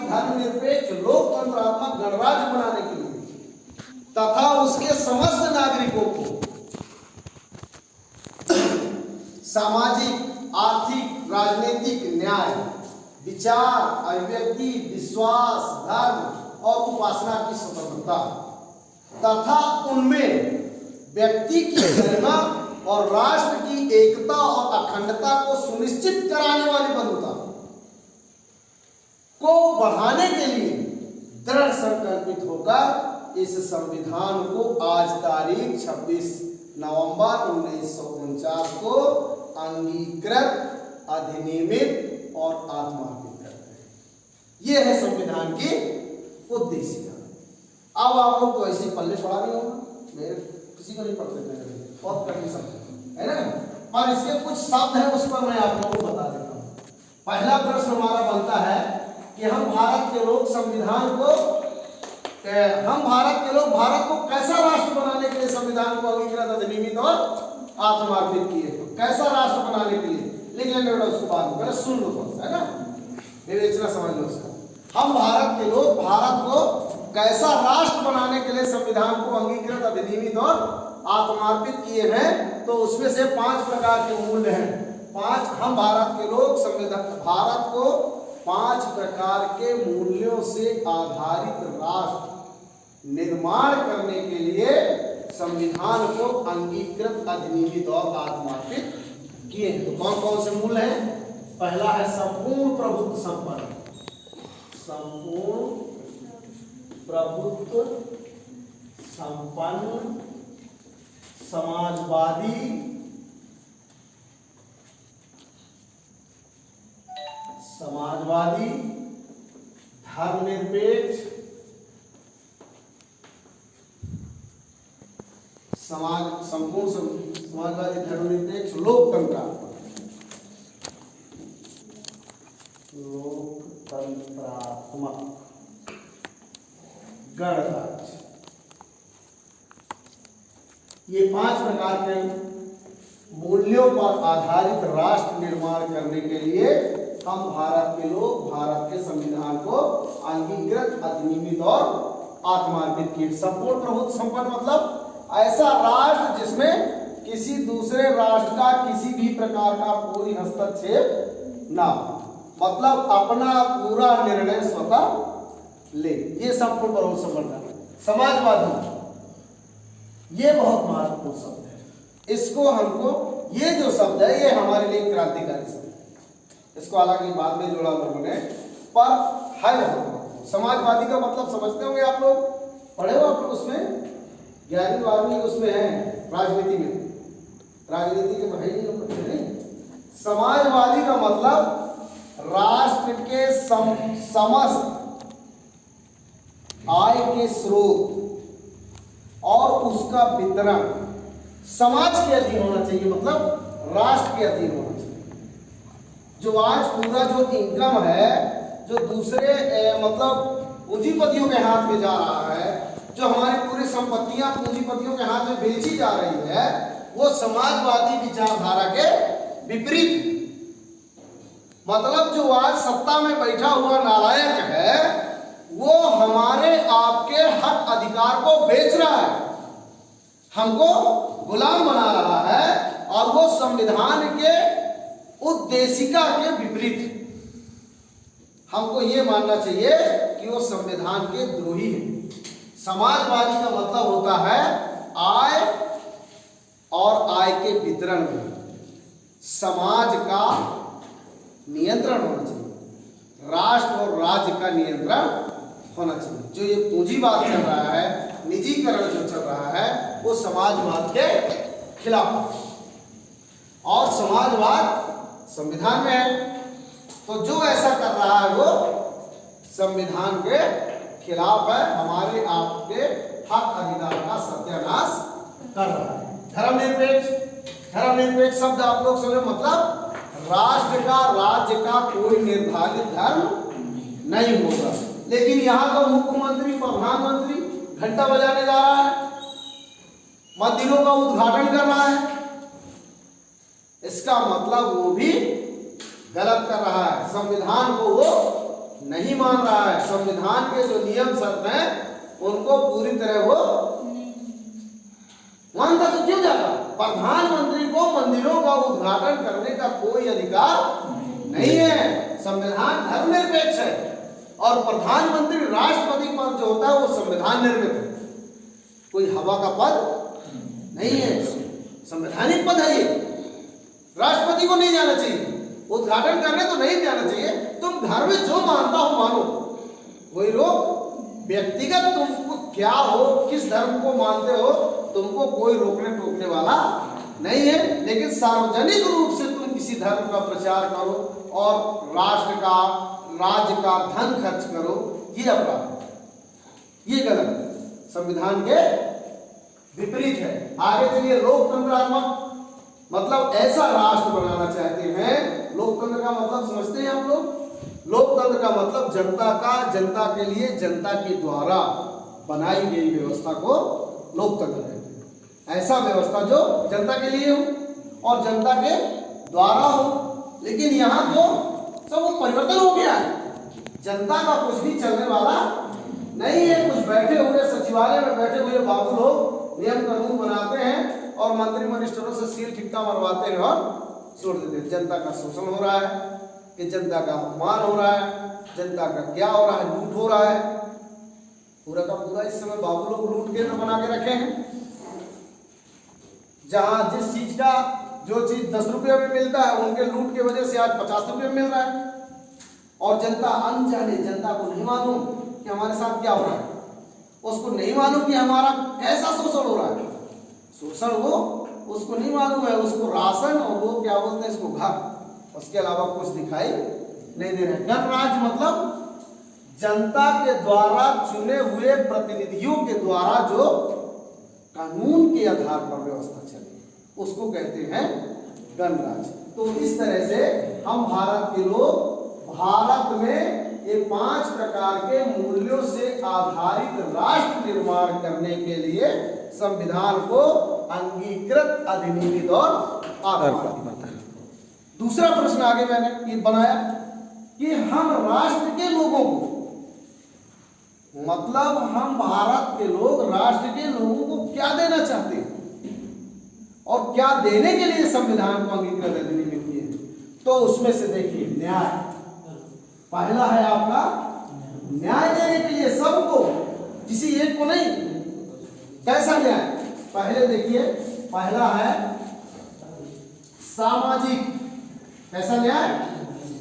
धर्मनिरपेक्ष लोकतंत्रात्मक गणराज्य बनाने के लिए तथा उसके समस्त नागरिकों को सामाजिक, आर्थिक, राजनीतिक न्याय, विचार, अभिव्यक्ति, विश्वास, धर्म और उपासना की स्वतंत्रता तथा उनमें व्यक्ति की गरिमा और राष्ट्र की एकता और अखंडता को सुनिश्चित कराने वाली बंधुता को बढ़ाने के लिए दृढ़ संकल्पित होकर इस संविधान को आज तारीख 26 नवंबर 1949 को अंगीकृत, अधिनियमित और आत्मार्पित करते हैं। यह है संविधान की उद्देश्य। अब आप लोग तो ऐसे ही पल्ले पढ़ा नहीं होगा, मेरे किसी को नहीं पढ़ते थे, बहुत कठिन शब्द है ना, पर इसके कुछ शब्द हैं उस पर मैं आप लोगों को बता देता हूँ। पहला प्रश्न हमारा बनता है कि हम भारत के लोग भारत को कैसा राष्ट्र बनाने के लिए संविधान को अंगीकृत, अधिनियमित और आत्मार्पित किए। तो कैसा राष्ट्र बनाने के लिए लिख लेंगे बेटा, उसको बाद में पहले सुन लो कौन सा है ना, विवेचना समझ लो उसका। हम भारत के लोग भारत को कैसा राष्ट्र बनाने के लिए संविधान को अंगीकृत, अधिनियमित और आत्मार्पित किए हैं। तो उसमें से 5 प्रकार के मूल्य हैं। 5 हम भारत के लोग भारत को 5 प्रकार के मूल्यों से आधारित राष्ट्र निर्माण करने के लिए संविधान को अंगीकृत, अधिनियमित और आत्मार्पित किए हैं। तो कौन कौन से मूल्य हैं? पहला है संपूर्ण प्रभुत्व संपन्न, संपूर्ण प्रभुत्व संपन्न, समाजवादी, धर्मनिरपेक्ष, संपूर्ण समाजवादी, धर्मनिरपेक्ष, लोकतंत्रात्मक गणराज्य। ये 5 प्रकार के मूल्यों पर आधारित राष्ट्र निर्माण करने के लिए हम भारत के लोग भारत के संविधान को अंगीकृत, अधिनियमित और आत्मार्पित किए। संपूर्ण प्रभुत्व संपन्न मतलब ऐसा राष्ट्र जिसमें किसी दूसरे राष्ट्र का किसी भी प्रकार का कोई हस्तक्षेप ना हो, मतलब अपना पूरा निर्णय स्वतः ले, ये संपूर्ण प्रभुत्व संपन्न। समाजवादी, ये बहुत महत्वपूर्ण शब्द है। इसको हमको, ये जो शब्द है ये हमारे लिए क्रांतिकारी शब्द है। इसको हालांकि बाद में जोड़ा लोगों ने, पर है समाजवादी का मतलब समझते होंगे आप लोग, पढ़े हो आप लोग उसमें 11वीं 12वीं उसमें है राजनीति में, राजनीति के भाई नहीं। समाजवादी का मतलब राष्ट्र के समस्त आय के स्रोत और उसका वितरण समाज के अधीन होना चाहिए, मतलब राष्ट्र के अधीन होना चाहिए। जो आज पूरा जो इनकम है जो दूसरे मतलब पूंजीपतियों के हाथ में जा रहा है, जो हमारी पूरी संपत्तियां पूंजीपतियों के हाथ में बेची जा रही है, वो समाजवादी विचारधारा के विपरीत। मतलब जो आज सत्ता में बैठा हुआ नालायक है वो हमारे आपके हक अधिकार को बेच रहा है, हमको गुलाम बना रहा है, और वो संविधान के उद्देशिका के विपरीत। हमको ये मानना चाहिए कि वो संविधान के द्रोही है। समाजवादी का मतलब होता है आय और आय के वितरण में समाज का नियंत्रण होना चाहिए, राष्ट्र और राज्य का नियंत्रण होना चाहिए। जो ये पूंजीवाद चल रहा है, निजीकरण जो चल रहा है, वो समाजवाद के खिलाफ, और समाजवाद संविधान में है। तो जो ऐसा कर रहा है वो संविधान के खिलाफ है, हमारे आपके हक अधिकार का सत्यानाश कर रहा है। धर्मनिरपेक्ष शब्द आप लोग समझो, मतलब राष्ट्र का, राज्य का कोई निर्धारित धर्म नहीं होगा। लेकिन यहाँ का मुख्यमंत्री, प्रधानमंत्री घंटा बजाने जा रहा है, मंदिरों का उद्घाटन कर रहा है, इसका मतलब वो भी गलत कर रहा है। संविधान को वो नहीं मान रहा है, संविधान के जो नियम शर्त हैं उनको पूरी तरह वो मानता तो क्यों जाता? प्रधानमंत्री को मंदिरों का उद्घाटन करने का कोई अधिकार नहीं है। संविधान धर्मनिरपेक्ष है और प्रधानमंत्री राष्ट्रपति पद जो होता है वो संविधान निर्मित है, कोई हवा का पद नहीं है, संवैधानिक पद है ये। राष्ट्रपति को नहीं जाना चाहिए, उद्घाटन करने तो नहीं जाना चाहिए। तुम घर में जो मानता हो मानो, कोई रोक व्यक्तिगत तुमको क्या हो, किस धर्म को मानते हो, तुमको कोई रोकने टोकने वाला नहीं है। लेकिन सार्वजनिक रूप से तुम किसी धर्म का प्रचार करो और राष्ट्र का, राज्य का धन खर्च करो, ये अपराध है, ये गलत है, संविधान के विपरीत है। आगे चलिए, लोकतंत्रात्मक मतलब ऐसा राष्ट्र बनाना चाहते हैं। लोकतंत्र का मतलब समझते हैं आप लोग? लोकतंत्र का मतलब जनता का, जनता के लिए, जनता के द्वारा बनाई गई व्यवस्था को लोकतंत्र कहते हैं। ऐसा व्यवस्था जो जनता के लिए हो और जनता के द्वारा हो। लेकिन यहाँ तो सब परिवर्तन हो गया है, जनता का कुछ भी चलने वाला नहीं है। कुछ बैठे हुए सचिवालय में बैठे हुए बाबू लोग नियम कानून बनाते हैं और मंत्री मिनिस्टरों से सील ठिक्का मरवाते हैं और छोड़ देते हैं। जनता का शोषण हो रहा है, कि जनता का अपमान हो रहा है, जनता का क्या हो रहा है, लूट हो रहा है। पूरा का पूरा इस समय बाबू लोग लूट केंद्र बना के रखे हैं, जहां जिस चीज का जो चीज 10 रुपये में मिलता है उनके लूट की वजह से आज 50 रुपये में मिल रहा है। और जनता अनजाने, जनता को नहीं मालूम कि हमारे साथ क्या हो रहा है, उसको नहीं मालूम कि हमारा कैसा शोषण हो रहा है। शोषण वो उसको नहीं मालूम है, उसको राशन और वो क्या बोलते हैं इसको घर, उसके अलावा कुछ दिखाई नहीं दे रहा है। गणराज्य मतलब जनता के द्वारा चुने हुए प्रतिनिधियों के द्वारा जो कानून के आधार पर व्यवस्था चले, उसको कहते हैं गणराज्य। तो इस तरह से हम भारत के लोग भारत में ये 5 प्रकार के मूल्यों से आधारित राष्ट्र निर्माण करने के लिए संविधान को अंगीकृत, अधिनियमित और आत्मसात। दूसरा प्रश्न आगे मैंने ये बनाया कि हम राष्ट्र के लोगों को, मतलब हम भारत के लोग राष्ट्र के लोगों को क्या देना चाहते हैं और क्या देने के लिए संविधान को अंगीकृत, अधिनियमित किए। तो उसमें से देखिए, न्याय पहला है आपका, न्याय देने के लिए सबको, किसी एक को नहीं। कैसा न्याय? पहले देखिए, पहला है सामाजिक। कैसा न्याय?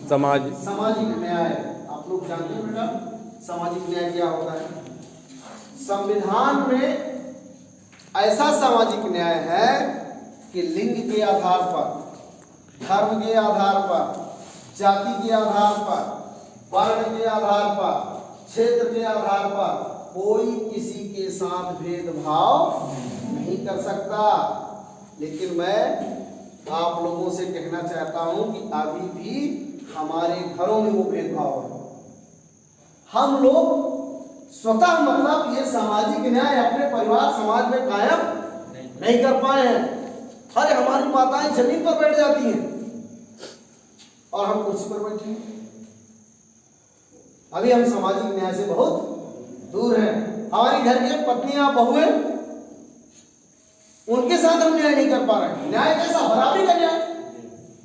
सामाजिक न्याय। आप लोग जानते हैं बेटा सामाजिक न्याय क्या होता है? संविधान में ऐसा सामाजिक न्याय है कि लिंग के आधार पर, धर्म के आधार पर, जाति के आधार पर, वर्ण के आधार पर, क्षेत्र के आधार पर कोई किसी के साथ भेदभाव नहीं कर सकता। लेकिन मैं आप लोगों से कहना चाहता हूं कि अभी भी हमारे घरों में वो भेदभाव है। हम लोग स्वतः मतलब ये सामाजिक न्याय अपने परिवार समाज में कायम नहीं कर पाए हैं। अरे हमारी माताएं जमीन पर बैठ जाती हैं और हम कुर्सी पर बैठे हैं। अभी हम सामाजिक न्याय से बहुत दूर हैं। हमारी घर की पत्नियां, बहुएं, उनके साथ हम न्याय नहीं कर पा रहे। न्याय कैसा? बराबरी का न्याय,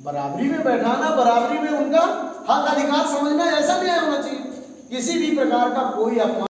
बराबरी में बैठाना, बराबरी में उनका हक अधिकार समझना, ऐसा न्याय होना चाहिए। किसी भी प्रकार का कोई अपमान